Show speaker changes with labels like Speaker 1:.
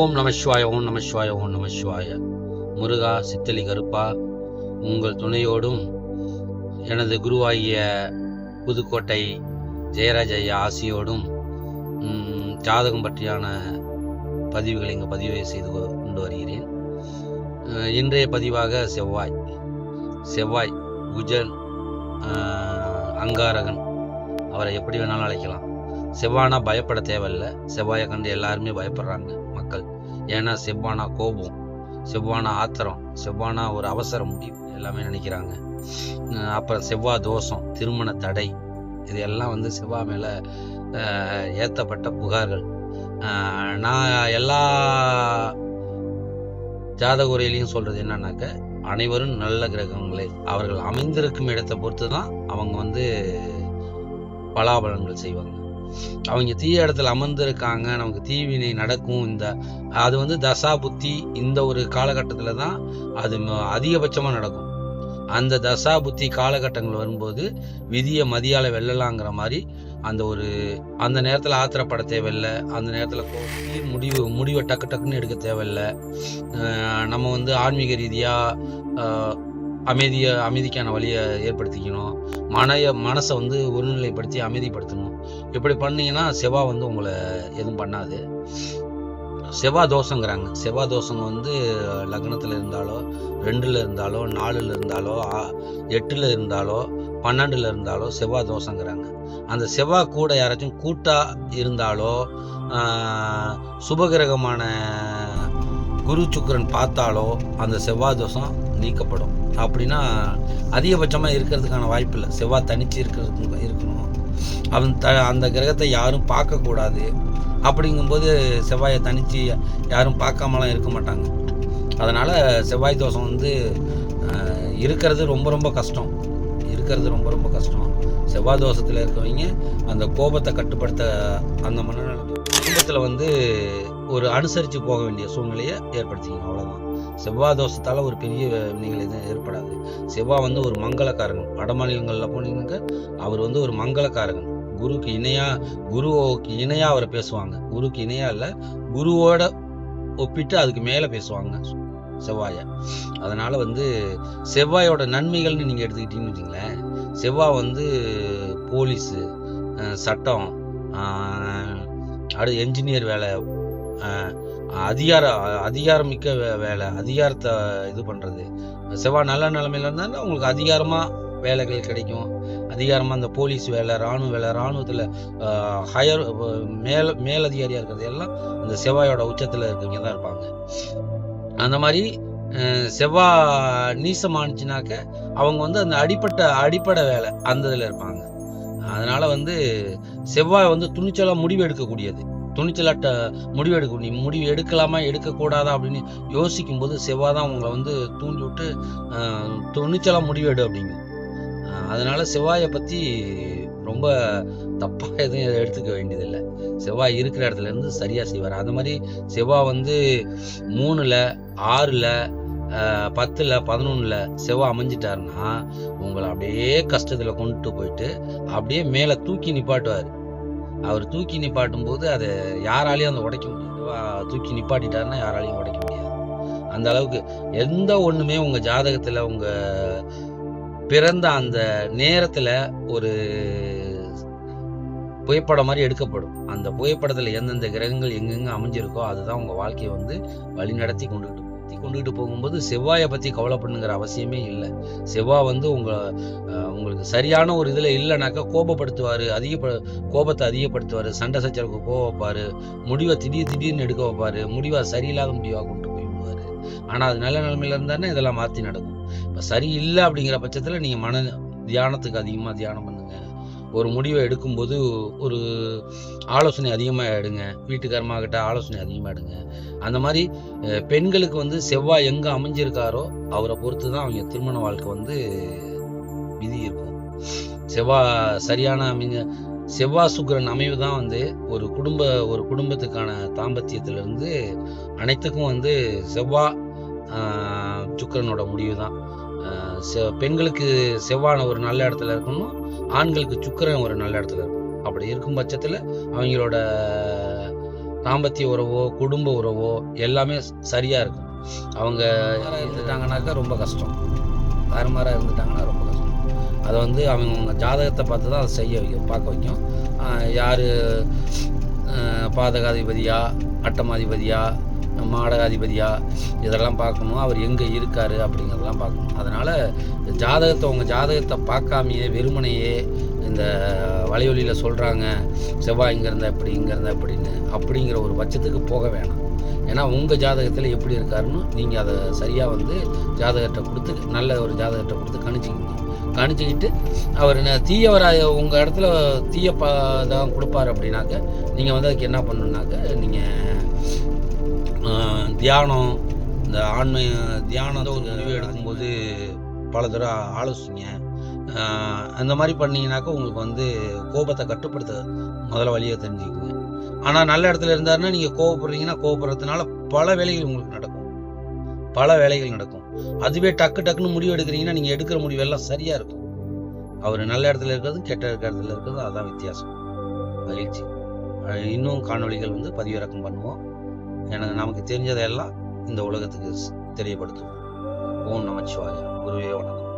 Speaker 1: ஓம் நம சிவாய, ஓம் நம சிவாய, ஓம் நம சிவாய. முருகா, சித்தலி கருப்பா, உங்கள் துணையோடும் எனது குருவாகிய புதுக்கோட்டை ஜெயராஜ் ஐயா ஆசியோடும் ஜாதகம் பற்றியான பதிவுகளை இங்கு பதிவு செய்து கொண்டு வருகிறேன். இன்றைய பதிவாக செவ்வாய் குஜன் அங்காரகன், அவரை எப்படி வேணாலும் அழைக்கலாம். செவ்வானா பயப்பட தேவையில்லை. செவ்வாயை கண்டு எல்லாருமே பயப்படுறாங்க மக்கள். ஏன்னா செவ்வானா கோபம், செவ்வானா ஆத்திரம், செவ்வானா ஒரு அவசர முடிவு எல்லாமே நினைக்கிறாங்க. அப்புறம் செவ்வாய் தோஷம், திருமண தடை, இது எல்லாம் செவ்வாய் மேலே ஏற்றப்பட்ட புகார்கள். நான் எல்லா ஜாதக உரையிலையும் சொல்றது என்னன்னாக்க, அனைவரும் நல்ல கிரகங்களே, அவர்கள் அமைந்திருக்கும் இடத்தை பொறுத்து தான் அவங்க பலாபலன்கள் செய்வாங்க. அவங்க தீய இடத்துல அமர்ந்திருக்காங்க, நமக்கு தீவினை நடக்கும். அது தசா புத்தி இந்த ஒரு காலகட்டத்தில் தான் அது அதிகபட்சமாக நடக்கும். அந்த தசா புத்தி காலகட்டங்கள் வரும்போது விதியை மதியால வெல்லலாங்கிற மாதிரி அந்த நேரத்தில் ஆத்திரப்பட தேவையில்லை. அந்த நேரத்தில் முடிவை டக்குன்னு எடுக்க தேவையில்லை. நம்ம ஆன்மீக ரீதியாக அமைதிக்கான வழியை ஏற்படுத்திக்கணும். மனசை ஒருநிலைப்படுத்தி அமைதிப்படுத்தணும். இப்படி பண்ணீங்கன்னா செவ்வாய் உங்களை எதுவும் பண்ணாது. செவ்வாய் தோஷங்கிறாங்க. செவ்வாய் தோஷம் லக்னத்தில் இருந்தாலோ, 2ல் இருந்தாலோ, 4ல் இருந்தாலோ, 8ல் இருந்தாலோ, 12ல் இருந்தாலோ செவ்வாய் தோஷங்கிறாங்க. அந்த செவ்வாய் கூட யாராச்சும் கூட்டா இருந்தாலோ, சுபகிரகமான குரு சுக்கிரன் பார்த்தாலோ அந்த செவ்வாய் தோஷம் நீக்கப்படும். அப்படின்னா அதிகபட்சமாக இருக்கிறதுக்கான வாய்ப்பு இல்லை. செவ்வாய் தனிச்சு இருக்கணும். அந்த கிரகத்தை யாரும் பார்க்கக்கூடாது. அப்படிங்கும்போது செவ்வாயை தனிச்சு யாரும் பார்க்காமலாம் இருக்க மாட்டாங்க. அதனால் செவ்வாய் தோஷம் இருக்கிறது ரொம்ப ரொம்ப கஷ்டம். செவ்வாய் தோஷத்தில் இருக்கவங்க அந்த கோபத்தை கட்டுப்படுத்த, அந்த மனநல குடும்பத்தில் ஒரு அனுசரித்து போக வேண்டிய சூழ்நிலையை ஏற்படுத்திக்கணும். அவ்வளோதான். செவ்வாய் தோஷத்தால் ஒரு பெரிய வினைகள் எதுவும் ஏற்படாது. செவ்வாய் ஒரு மங்களக்காரகன். வட மாநிலங்களில் போனீங்க, அவர் ஒரு மங்களக்காரகன். குருவுக்கு இணையா அவரை பேசுவாங்க. குருக்கு இணையா இல்லை, குருவோட ஒப்பிட்டு அதுக்கு மேலே பேசுவாங்க செவ்வாயை. அதனால செவ்வாயோட நன்மைகள்னு நீங்கள் எடுத்துக்கிட்டீங்கன்னு வச்சுங்களேன், செவ்வாய் போலீஸு, சட்டம், என்ஜினியர் வேலை, அதிகாரமிக்க வேலை, அதிகாரத்தை இது பண்ணுறது. செவ்வாய் நல்ல நிலைமையில இருந்தால் உங்களுக்கு அதிகாரமாக வேலைகள் கிடைக்கும். அதிகாரமாக அந்த போலீஸ் வேலை, இராணுவ வேலை, இராணுவத்தில் ஹையர் மேலதிகாரியாக இருக்கிறது எல்லாம் இந்த செவ்வாயோட உச்சத்தில் இருக்கவங்க தான் இருப்பாங்க. அந்த மாதிரி செவ்வாய் நீசமானுச்சுனாக்க அவங்க அந்த அடிப்படை வேலை அந்த இதில் இருப்பாங்க. அதனால செவ்வாய் துணிச்சலாக முடிவு எடுக்கக்கூடியது. துணிச்சலாட்ட முடிவு எடுக்கலாமா எடுக்கக்கூடாதா அப்படின்னு யோசிக்கும் போது செவ்வாய் தான் உங்களை தூண்டி விட்டு துணிச்சலாக முடிவெடு அப்படிங்க. அதனால செவ்வாயை பற்றி ரொம்ப தப்பாக எதுவும் எடுத்துக்க வேண்டியதில்லை. செவ்வாய் இருக்கிற இடத்துல இருந்து சரியாக செய்வார். அந்த மாதிரி செவ்வாய் 3ல், 6ல், 10ல், 11ல் செவ்வாய் அமைஞ்சிட்டாருன்னா உங்களை அப்படியே கஷ்டத்தில் கொண்டுட்டு போயிட்டு அப்படியே மேலே தூக்கி நிப்பாட்டுவார். அவர் தூக்கி நிப்பாட்டும் போது அதை யாராலையும் உடைக்க முடியாது. தூக்கி நிப்பாட்டிட்டாருன்னா யாராலையும் உடைக்க முடியாது. அந்த அளவுக்கு எந்த ஒண்ணுமே உங்க ஜாதகத்துல உங்க பிறந்த அந்த நேரத்துல ஒரு புகைப்படம் மாதிரி எடுக்கப்படும். அந்த புகைப்படத்துல எந்தெந்த கிரகங்கள் எங்கெங்க அமைஞ்சிருக்கோ அதுதான் உங்க வாழ்க்கையை வழி நடத்தி கொண்டுகிட்டு போகும்போது செவ்வாயை பத்தி கவலைப்படுங்கிற அவசியமே இல்லை. செவ்வாய் உங்களுக்கு சரியான ஒரு இதுல இல்லைனாக்கா கோபப்படுத்துவாரு, கோபத்தை அதிகப்படுத்துவாரு, சண்டை சச்சரவுக்கு போக வைப்பாரு, முடிவை திடீர்னு எடுக்க வைப்பாரு, முடிவா சரியில்லாத முடிவா கொண்டு போய் விடுவாரு. ஆனா அது நல்ல நிலைமையில இருந்தானே இதெல்லாம் மாத்தி நடக்கும். இப்ப சரியில்லை அப்படிங்கிற பட்சத்துல நீங்க மன தியானத்துக்கு அதிகமா தியானம் பண்ணுங்க. ஒரு முடிவை எடுக்கும்போது ஒரு ஆலோசனை அதிகமாக எடுங்க. வீட்டுக்காரமாகிட்ட ஆலோசனை அதிகமாக எடுங்க. அந்த மாதிரி பெண்களுக்கு செவ்வாய் எங்கே அமைஞ்சிருக்காரோ அவரை பொறுத்து தான் அவங்க திருமண வாழ்க்கை விதி இருக்கும். செவ்வாய் சரியான செவ்வாய் சுக்கிரன் அமைவு தான் ஒரு குடும்பத்துக்கான தாம்பத்தியத்திலிருந்து அனைத்துக்கும் செவ்வாய் சுக்கிரனோட முடிவு தான். பெண்களுக்கு செவ்வாய் ஒரு நல்ல இடத்துல இருக்கணும், ஆண்களுக்கு சுக்கிரன் ஒரு நல்ல இடத்துல இருக்கணும். அப்படி இருக்கும் பட்சத்தில் அவங்களோட தாம்பத்திய உறவோ குடும்ப உறவோ எல்லாமே சரியா இருக்கும். அவங்க இருந்துட்டாங்கனாக்கா ரொம்ப கஷ்டம். தாறுமாறாக இருந்துட்டாங்கன்னா ரொம்ப கஷ்டம். அதை வந்து அவங்க ஜாதகத்தை பார்த்து தான் அதை செய்ய பார்க்க வைக்கும். யார் பாதகாதிபதியா, அட்டமாதிபதியா, மாடகாதிபதியா, இதெல்லாம் பார்க்கணும். அவர் எங்கே இருக்கார் அப்படிங்கிறதெல்லாம் பார்க்கணும். அதனால் உங்கள் ஜாதகத்தை பார்க்காமையே வெறுமனையே இந்த வலையொலியில் சொல்கிறாங்க செவ்வாய் இங்கே இருந்தால் இப்படி இங்கே இருந்தால் இப்படின்னு, அப்படிங்கிற ஒரு பட்சத்துக்கு போக வேணாம். ஏன்னா உங்கள் ஜாதகத்தில் எப்படி இருக்காருன்னு நீங்கள் அதை சரியாக வந்து ஜாதகத்தை கொடுத்து, நல்ல ஒரு ஜாதகத்தை கொடுத்து கணிச்சிக்கிட்டு அவர் தீயவராக உங்கள் இடத்துல தீய தான் கொடுப்பார் அப்படின்னாக்க நீங்கள் வந்து அதுக்கு என்ன பண்ணணுன்னாக்க, நீங்கள் தியானம், இந்த ஆன்மீ தியானத்தை ஒரு முடிவு எடுக்கும்போது பல தடவை ஆலோசிங்க. அந்த மாதிரி பண்ணிங்கனாக்கா உங்களுக்கு வந்து கோபத்தை கட்டுப்படுத்த முதல்ல வழியை தெரிஞ்சுக்குங்க. ஆனால் நல்ல இடத்துல இருந்தாருன்னா நீங்கள் கோவப்படுறீங்கன்னா கோவப்படுறதுனால பல வேலைகள் உங்களுக்கு நடக்கும். அதுவே டக்குன்னு முடிவு எடுக்கிறீங்கன்னா நீங்கள் எடுக்கிற முடிவெல்லாம் சரியாக இருக்கும். அவர் நல்ல இடத்துல இருக்கிறதும் கெட்ட இடத்துல இருக்கிறதும் அதுதான் வித்தியாசம். மகிழ்ச்சி. இன்னும் காணொளிகள் வந்து பதிவிறக்கம் பண்ணுவோம். நமக்கு தெரிஞ்சதையெல்லாம் இந்த உலகத்துக்கு தெரியப்படுத்துவோம். ஓம் நமச்சிவாய. குருவே வணக்கம்.